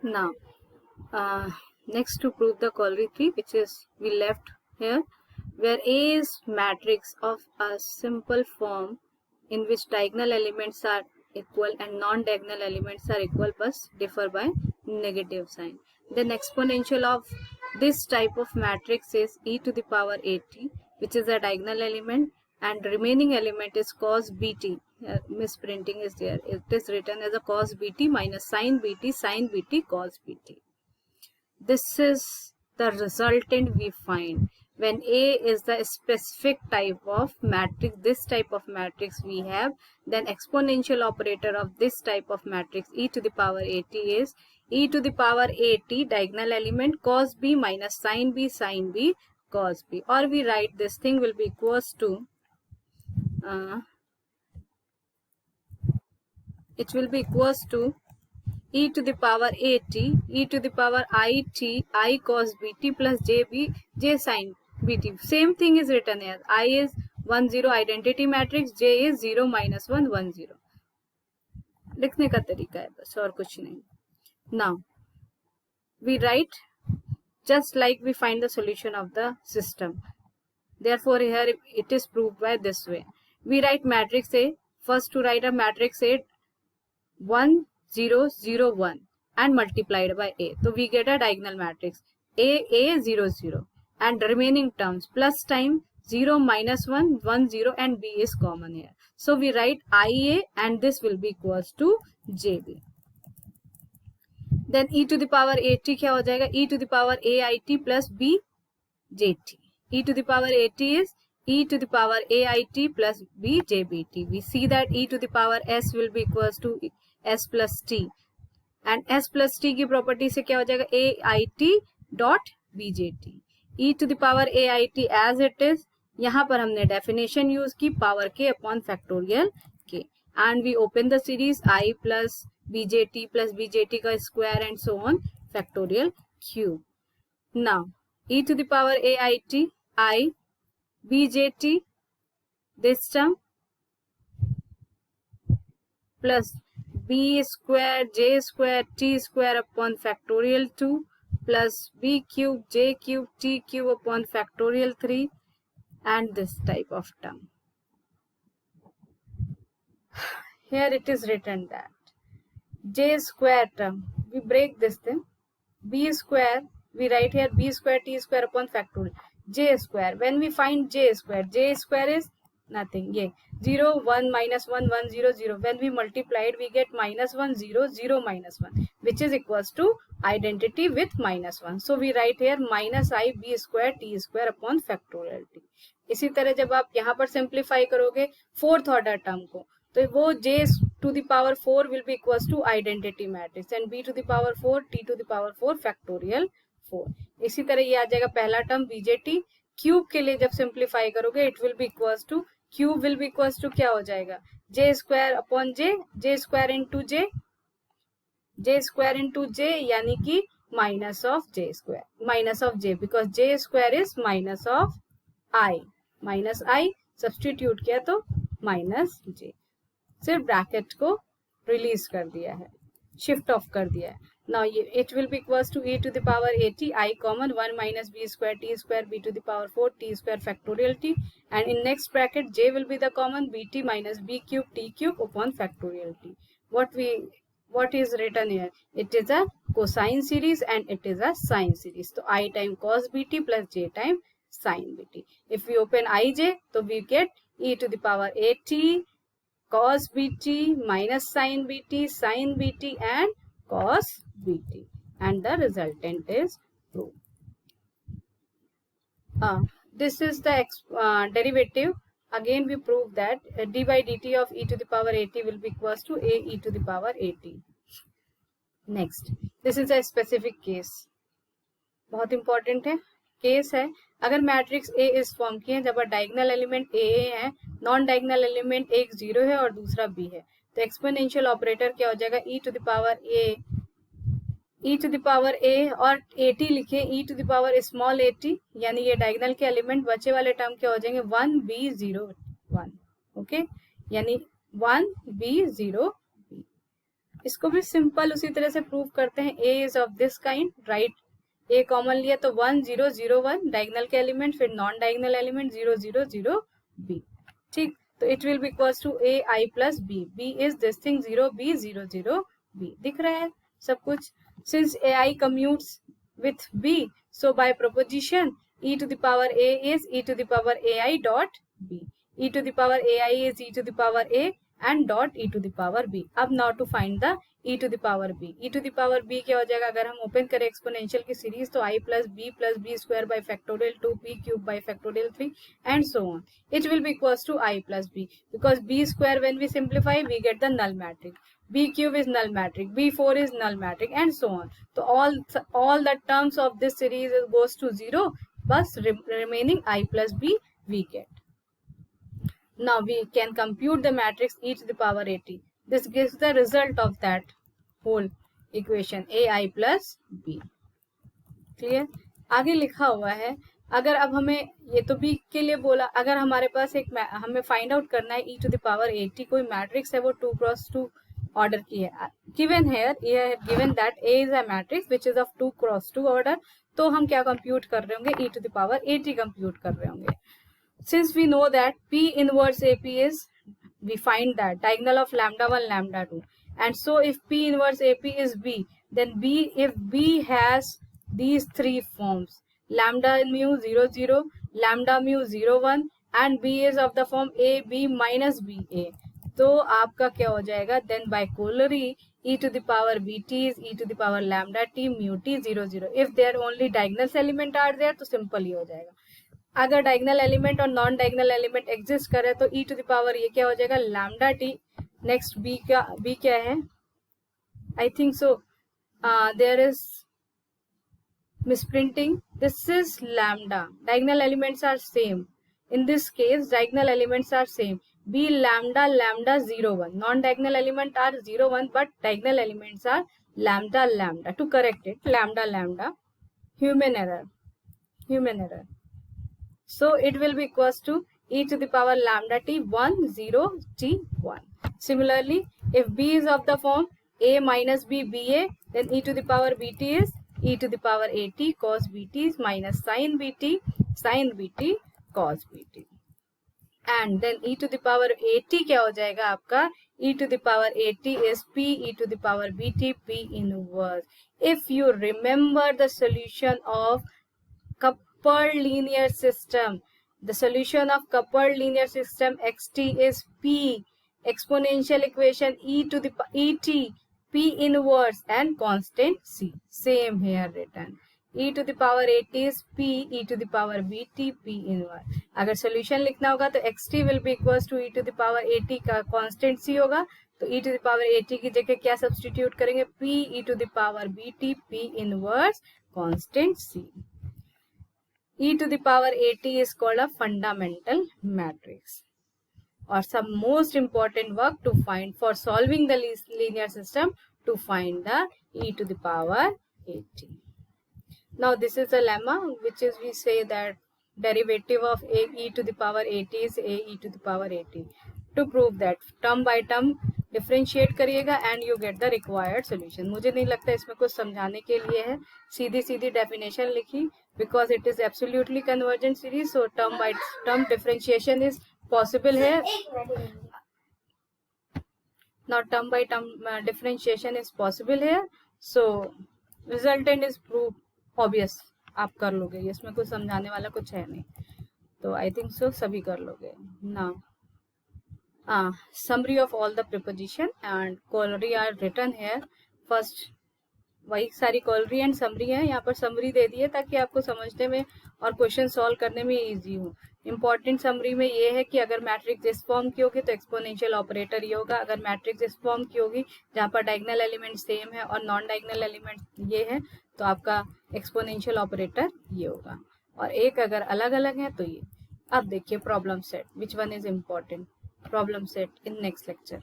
Now, next to prove the corollary 3, which is we left here, where A is matrix of a simple form in which diagonal elements are equal and non-diagonal elements are equal but differ by negative sign. Then exponential of this type of matrix is e to the power at, which is a diagonal element, and remaining element is cos bt. Misprinting is there. It is written as a cos bt minus sin bt cos bt. This is the resultant we find when A is the specific type of matrix. This type of matrix we have, then exponential operator of this type of matrix e to the power at is e to the power at diagonal element cos b minus sin b cos b, or we write this thing will be equals to it will be equals to e to the power at e to the power I cos bt plus j sin bt. Same thing is written here. I is 1 0 identity matrix, j is 0 minus 1 1 0. लिखने का तरीका है बस, और कुछ नहीं. Now we write just like we find the solution of the system. Therefore here it is proved by this way. We write matrix A. First to write a matrix A 1 0 0 1 and multiplied by A. So we get a diagonal matrix A 0 0 and remaining terms plus time 0 minus 1 1 0 and B is common here. So we write IA and this will be equals to JB. Then e to the power at क्या हो जाएगा? E to the power AIT plus BJT. E to the power at is e to the power AIT plus BJBT. We see that e to the power S will be equals to S plus T. And S plus T की property से क्या हो जाएगा? AIT dot BJT. E to the power AIT as it is. यहाँ पर हमने definition use की power के अपॉन फैक्टोरियल के, and we open the series I plus BJT का square and so on factorial cube. Now e to the power AIT I BJT this term plus b square j square t square upon factorial 2 plus b cube j cube t cube upon factorial 3 and this type of term. Here it is written that j square term, we break this thing, b square, we write here b square t square upon factorial j square. When we find j square is nothing, yeah, 0 1 minus 1 1 0 0. When we multiply it we get minus 1 0 0 minus 1, which is equals to identity with minus 1. So we write here minus I b square t square upon factorial t. इसी तरह जब आप यहाँ पर simplify करोगे fourth order term को, तो वो j to the power 4 will be equals to identity matrix and b to the power 4 t to the power 4 factorial 4. इसी तरह ये आ जाएगा पहला टर्म BJT. क्यूब के लिए जब सिंप्लीफाई करोगे it will be equals to, cube will be equals to क्या हो जाएगा? j square upon j square into j यानी कि minus of j square, minus of j, because j square is minus i substitute किया तो minus j. सिर्फ bracket को release कर दिया है, शिफ्ट ऑफ कर दिया है. Now it will be equals to e to the power at I common 1 minus b square t square b to the power 4 t square factorial t, and in next bracket j will be the common bt minus b cube t cube upon factorial t. What is written here? It is a cosine series and it is a sine series. So I time cos bt plus j time sine bt. If we open ij, so we get e to the power at cos bt minus sine bt and cos bt, and the resultant is true. This is the derivative. Again we prove that d by dt of e to the power at will be equals to a e to the power at. Next, this is a specific case, बहुत important है. Case है अगर matrix A इस form की है जब diagonal element ए है, non diagonal element एक 0 है और दूसरा बी है, तो एक्सपोनेंशियल ऑपरेटर क्या हो जाएगा? e to the power a और at लिखे e to the power small at, यानी ये डायगोनल के एलिमेंट बचे वाले टर्म क्या हो जाएंगे? 1b0 1. ओके, यानी 1b0b. इसको भी सिंपल उसी तरह से प्रूव करते हैं. A is of this kind, right. A common लिया तो 1 0 0 1 डायगोनल के एलिमेंट, फिर नॉन डायगोनल एलिमेंट 0 0 0 B. ठीक, तो it will be equals to A I plus B. B is this thing 0 B 0 0 B. दिख रहा है सब कुछ. Since AI commutes with B, so by proposition e to the power A is e to the power AI dot B. E to the power AI is e to the power A and dot e to the power B. अब now to find the e to the power B. e to the power B क्या हो जाएगा, अगर हम open करें exponential की series तो I plus B square by factorial 2B cube by factorial 3 and so on. It will be equals to I plus B, because B square when we simplify we get the null matrix. B cube is null matrix, B4 is null matrix and so on. So all the terms of this series goes to 0, but remaining I plus B we get. Now we can compute the matrix e to the power 80. This gives the result of that whole equation AI plus B. Clear. आगे लिखा हुआ है, अगर अब हमें ये तो B के लिए बोला, अगर हमारे पास एक हमें फाइंड आउट करना है e to the power 80 कोई मैट्रिक्स है वो 2 क्रॉस 2 ऑर्डर की है. Given here given that A is a matrix which is of 2 cross 2 order, तो हम क्या कंप्यूट कर रहे होंगे, e to the power 80 compute कर रहे होंगे. Since we know that P inverse AP is, we find that diagonal of lambda 1 lambda 2, and so if P inverse AP is B, then if B has these three forms, lambda mu 0 0, lambda mu 0 1 and B is of the form A B minus B A, तो आपका क्या हो जाएगा, then by corollary e to the power bt is e to the power lambda t mu t 0 0. if there only diagonal element are there तो simple ही हो जाएगा. अगर diagonal element और नॉन डायगोनल एलिमेंट एग्जिस्ट करे तो e to the power ये क्या हो जाएगा, लैम्डा टी. नेक्स्ट b क्या है, I think so there is misprinting, this is lambda. Diagonal elements are same in this case, diagonal elements are same. b lambda lambda 0 1, non diagonal element are 0 1 but diagonal elements are lambda lambda. To correct it, lambda lambda, human error. So it will be equals to e to the power lambda t 1 0 t 1. Similarly, if b is of the form a minus b ba, then e to the power bt is e to the power at cos bt minus sin bt cos bt. And then e to the power at क्या हो जाएगा आपका, e to the power at is p e to the power bt p inverse. If you remember the solution of coupled linear system, the solution of coupled linear system xt is p exponential equation e to the et p inverse and constant c. Same here written, e to the power at is p e to the power bt p inverse. अगर solution लिखना होगा तो xt will be equals to e to the power at का constant c होगा, तो e to the power at की जगह क्या सब्सटीट्यूट करेंगे, p e to the power bt p inverse constant c. e to the power at is called a fundamental matrix. Or some most important work to find for solving the linear system, to find the e to the power at. Now this is a lemma, which is we say that derivative of a e to the power at is a e to the power at. To prove that, term by term differentiate करिएगा and you get the required solution. मुझे नहीं लगता इसमें कुछ समझाने के लिए है, सीधी डेफिनेशन लिखी, because it is absolutely convergent series. So term by term differentiation is possible है. Now term by term differentiation is possible है. So resultant is prove obvious, आप कर लोगे, इसमें कुछ समझाने वाला कुछ है नहीं, तो आई थिंक सो सभी कर लोगे. Now summary of all the preposition and corollary are written here. First वही सारी corollary and summary है, यहाँ पर summary दे दी है ताकि आपको समझने में और क्वेश्चन सॉल्व करने में इजी हो. इंपॉर्टेंट summary में ये है कि अगर मैट्रिक्स इस फॉर्म की होगी तो एक्सपोनेंशियल ऑपरेटर ये होगा. अगर मैट्रिक्स इस फॉर्म की होगी जहाँ पर डायगोनल एलिमेंट सेम है और नॉन डायगोनल एलिमेंट ये है तो आपका एक्सपोनेंशियल ऑपरेटर ये होगा, और एक अगर अलग अलग है तो ये. अब देखिए problem set, which one is important. Problem set in next lecture.